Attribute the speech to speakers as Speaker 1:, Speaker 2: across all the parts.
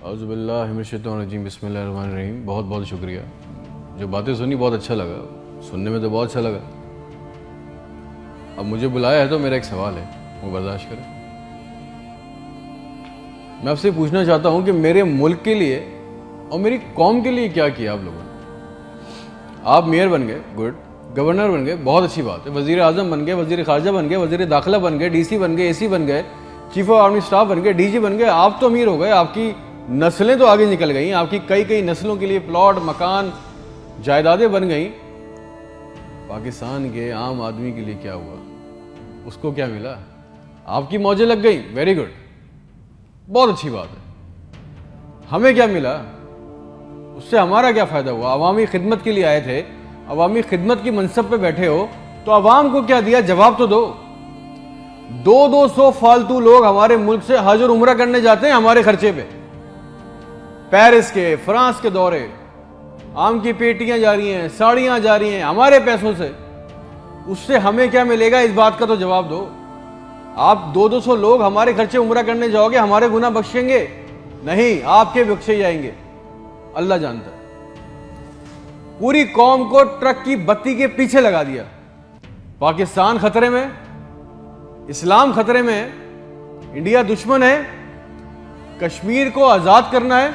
Speaker 1: औज़ुबिल्लाहिमिनश्शैतानिर्रजीम बिस्मिल्लाहिर्रहमानिर्रहीम। बहुत बहुत शुक्रिया। जो बातें सुनी बहुत अच्छा लगा, सुनने में तो बहुत अच्छा लगा। अब मुझे बुलाया है तो मेरा एक सवाल है, वो बर्दाश्त करें। मैं आपसे पूछना चाहता हूँ कि मेरे मुल्क के लिए और मेरी कौम के लिए क्या किया आप लोगों ने। आप मेयर बन गए, गुड। गवर्नर बन गए, बहुत अच्छी बात है। वज़ीर आज़म बन गए, वज़ीर ख़ारजा बन गए, वज़ीर दाखिला बन गए, DC बन गए, AC बन गए, चीफ ऑफ आर्मी स्टाफ बन गए, DG बन गए। आप तो अमीर हो गए, आपकी नस्लें तो आगे निकल गई, आपकी कई कई नस्लों के लिए प्लॉट, मकान, जायदादें बन गई। पाकिस्तान के आम आदमी के लिए क्या हुआ? उसको क्या मिला? आपकी मौजें लग गई, वेरी गुड, बहुत अच्छी बात है। हमें क्या मिला? उससे हमारा क्या फ़ायदा हुआ? अवामी खिदमत के लिए आए थे, अवामी खिदमत की मनसब पे बैठे हो, तो अवाम को क्या दिया? जवाब तो दो। 200 फालतू लोग हमारे मुल्क से हज और उम्रा करने जाते हैं हमारे खर्चे पे। पेरिस के, फ्रांस के दौरे, आम की पेटियां जा रही हैं, साड़ियां जा रही हैं हमारे पैसों से। उससे हमें क्या मिलेगा? इस बात का तो जवाब दो। आप 200 लोग हमारे खर्चे उम्रा करने जाओगे, हमारे गुनाह बख्शेंगे? नहीं, आपके बख्शे जाएंगे, अल्लाह जानता है। पूरी कौम को ट्रक की बत्ती के पीछे लगा दिया। पाकिस्तान खतरे में, इस्लाम खतरे में है, इंडिया दुश्मन है, कश्मीर को आजाद करना है।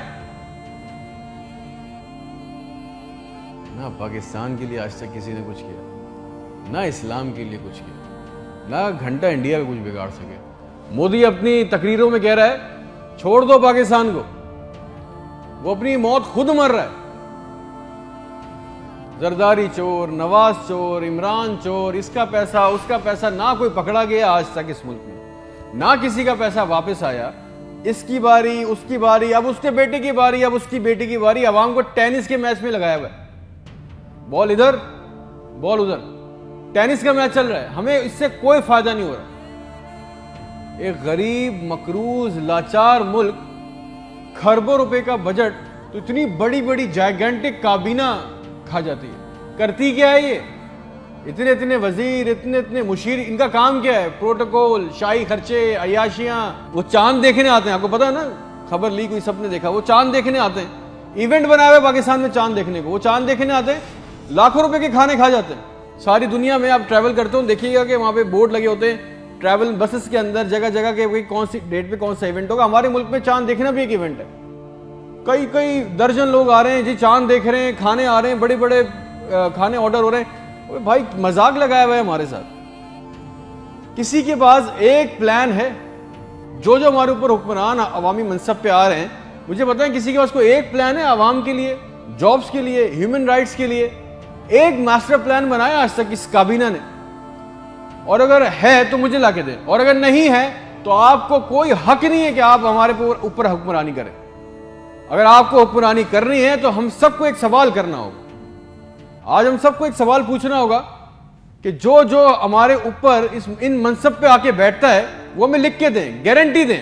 Speaker 1: ना पाकिस्तान के लिए आज तक किसी ने कुछ किया, ना इस्लाम के लिए कुछ किया, ना घंटा इंडिया का कुछ बिगाड़ सके। मोदी अपनी तकरीरों में कह रहा है छोड़ दो पाकिस्तान को, वो अपनी मौत खुद मर रहा है। जरदारी चोर, नवाज चोर, इमरान चोर, इसका पैसा उसका पैसा, ना कोई पकड़ा गया आज तक इस मुल्क में, ना किसी का पैसा वापस आया। इसकी बारी, उसकी बारी, अब उसके बेटे की बारी, अब उसकी बेटी की बारी। अवाम को टेनिस के मैच में लगाया हुआ है, बॉल इधर बॉल उधर, टेनिस का मैच चल रहा है। हमें इससे कोई फायदा नहीं हो रहा। एक गरीब, मकरूज, लाचार मुल्क, खरबों रुपए का बजट, तो इतनी बड़ी बड़ी जायगेंटिक काबीना खा जाती है। करती क्या है ये? इतने इतने वजीर, इतने इतने मुशीर, इनका काम क्या है? प्रोटोकॉल, शाही खर्चे, अयाशियां। वो चांद देखने आते हैं, आपको पता है ना, खबर लीक हुई, सबने देखा। वो चांद देखने आते हैं, इवेंट बनाया हुआ पाकिस्तान में चांद देखने को। वो चांद देखने आते हैं, लाखों रुपए के खाने खा जाते हैं। सारी दुनिया में आप ट्रैवल करते हो, देखिएगा कि वहां पे बोर्ड लगे होते हैं ट्रैवल बसेस के अंदर, जगह जगह के कौन सी डेट पे कौन सा इवेंट होगा। हमारे मुल्क में चांद देखना भी एक इवेंट है। कई कई दर्जन लोग आ रहे हैं जी, चांद देख रहे हैं, खाने आ रहे हैं, बड़े बड़े खाने ऑर्डर हो रहे हैं। भाई मजाक लगाया हुआ है हमारे साथ। किसी के पास एक प्लान है? जो जो हमारे ऊपर हुक्मरान अवामी मनसब पे आ रहे हैं, मुझे बताएं, किसी के पास कोई एक प्लान है अवाम के लिए, जॉब्स के लिए, ह्यूमन राइट्स के लिए? एक मास्टर प्लान बनाया आज तक इस काबीना ने? और अगर है तो मुझे लाके दें, और अगर नहीं है तो आपको कोई हक नहीं है कि आप हमारे ऊपर हुक्मरानी करें। अगर आपको हुक्मरानी करनी है तो हम सबको एक सवाल करना होगा। आज हम सबको एक सवाल पूछना होगा कि जो जो हमारे ऊपर इन मनसब पे आके बैठता है वो हमें लिख के दें, गारंटी दें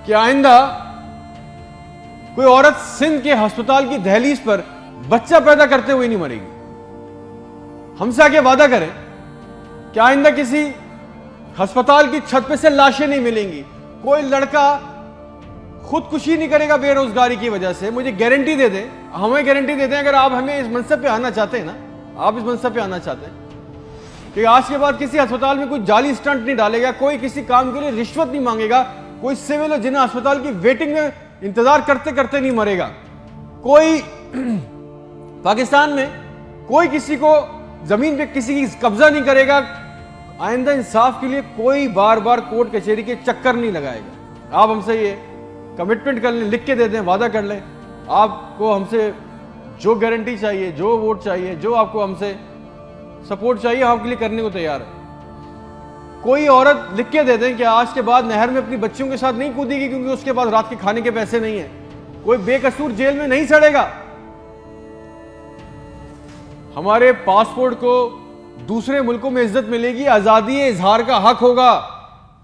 Speaker 1: कि आइंदा कोई औरत सिंध के अस्पताल की दहलीज पर बच्चा पैदा करते हुए नहीं मरेगी। हमसे आके वादा करें कि आइंदा किसी अस्पताल की छत पे से लाशें नहीं मिलेंगी, कोई लड़का खुदकुशी नहीं करेगा बेरोजगारी की वजह से। मुझे गारंटी दे दें, हमें गारंटी दे दें, अगर आप हमें इस मनसब पे आना चाहते हैं ना, आप इस मनसब पे आना चाहते हैं कि आज के बाद किसी अस्पताल में कोई जाली स्टंट नहीं डालेगा, कोई किसी काम के लिए रिश्वत नहीं मांगेगा, कोई सिविल जिन्हें अस्पताल की वेटिंग में इंतजार करते करते नहीं मरेगा, कोई पाकिस्तान में कोई किसी को जमीन पे किसी की कब्जा नहीं करेगा, आइंदा इंसाफ के लिए कोई बार बार कोर्ट कचहरी के चक्कर नहीं लगाएगा। आप हमसे ये कमिटमेंट कर लें, लिख के दे दें, वादा कर लें। आपको हमसे जो गारंटी चाहिए, जो वोट चाहिए, जो आपको हमसे सपोर्ट चाहिए, हम आपके लिए करने को तैयार है। कोई औरत लिख के दे दें कि आज के बाद नहर में अपनी बच्चियों के साथ नहीं कूदेगी क्योंकि उसके पास रात के खाने के पैसे नहीं है। कोई बेकसूर जेल में नहीं सड़ेगा। हमारे पासपोर्ट को दूसरे मुल्कों में इज्जत मिलेगी, आजादी इजहार का हक होगा।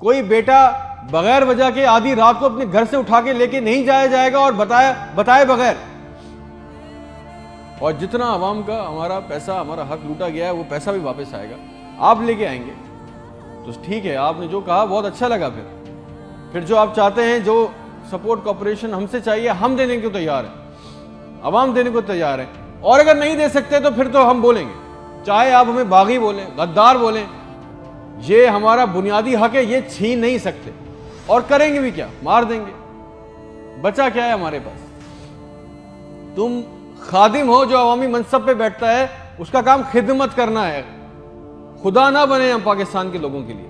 Speaker 1: कोई बेटा बगैर वजह के आधी रात को अपने घर से उठा के लेके नहीं जाया जाएगा और बताए बगैर। और जितना आवाम का हमारा पैसा, हमारा हक लूटा गया है, वो पैसा भी वापस आएगा, आप लेके आएंगे। तो ठीक है, आपने जो कहा बहुत अच्छा लगा। फिर जो आप चाहते हैं, जो सपोर्ट कॉपरेशन हमसे चाहिए, हम देने को तैयार हैं, अवाम देने को तैयार है। और अगर नहीं दे सकते तो फिर तो हम बोलेंगे, चाहे आप हमें बागी बोलें, गद्दार बोलें, ये हमारा बुनियादी हक है, ये छीन नहीं सकते। और करेंगे भी क्या, मार देंगे, बचा क्या है हमारे पास। तुम खादिम हो जो अवामी मनसब पे बैठता है, उसका काम खिदमत करना है। खुदा ना बने हम पाकिस्तान के लोगों के लिए।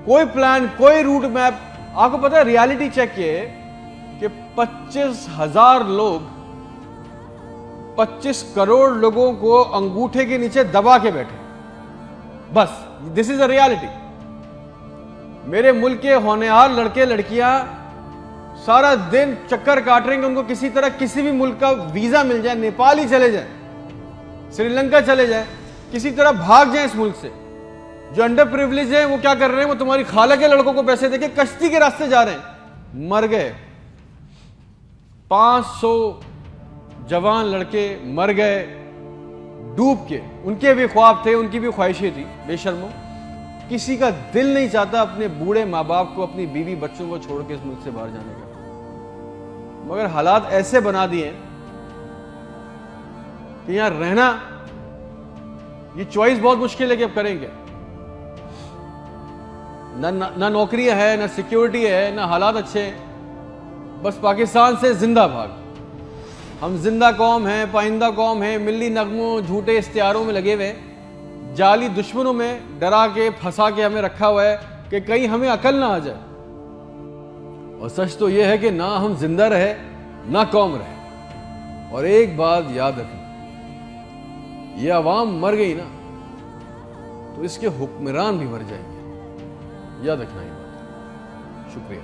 Speaker 1: कोई प्लान, कोई रूट मैप, आपको पता है रियलिटी चेक ये कि 25,000 लोग 25 करोड़ लोगों को अंगूठे के नीचे दबा के बैठे, बस दिस इज अ रियलिटी। मेरे मुल्क के होनहार लड़के लड़कियां सारा दिन चक्कर काट रहे हैं कि उनको किसी तरह किसी भी मुल्क का वीजा मिल जाए, नेपाल ही चले जाए, श्रीलंका चले जाए, किसी तरह भाग जाए इस मुल्क से। जो अंडर प्रिविलेज है वो क्या कर रहे हैं, वो तुम्हारी खाला के लड़कों को पैसे देके कश्ती के रास्ते जा रहे हैं, मर गए। 500 जवान लड़के मर गए डूब के। उनके भी ख्वाब थे, उनकी भी ख्वाहिशें थी, बेशर्मो। किसी का दिल नहीं चाहता अपने बूढ़े माँ बाप को, अपनी बीवी बच्चों को छोड़ के इस मुल्क से बाहर जाने का, मगर हालात ऐसे बना दिए कि यहां रहना, ये चॉइस बहुत मुश्किल है कि अब करेंगे। ना नौकरियां है, ना सिक्योरिटी है, ना हालात अच्छे हैं। बस पाकिस्तान से जिंदा भाग। हम जिंदा कौम हैं, पाइंदा कौम है, मिली नगमों झूठे इश्तिहारों में लगे हुए, जाली दुश्मनों में डरा के फंसा के हमें रखा हुआ है कि कहीं हमें अकल ना आ जाए। और सच तो यह है कि ना हम जिंदा रहे ना कौम रहे। और एक बात याद रखना, ये अवाम मर गई ना तो इसके हुक्मरान भी मर जाएंगे, याद रखना ये बात। शुक्रिया।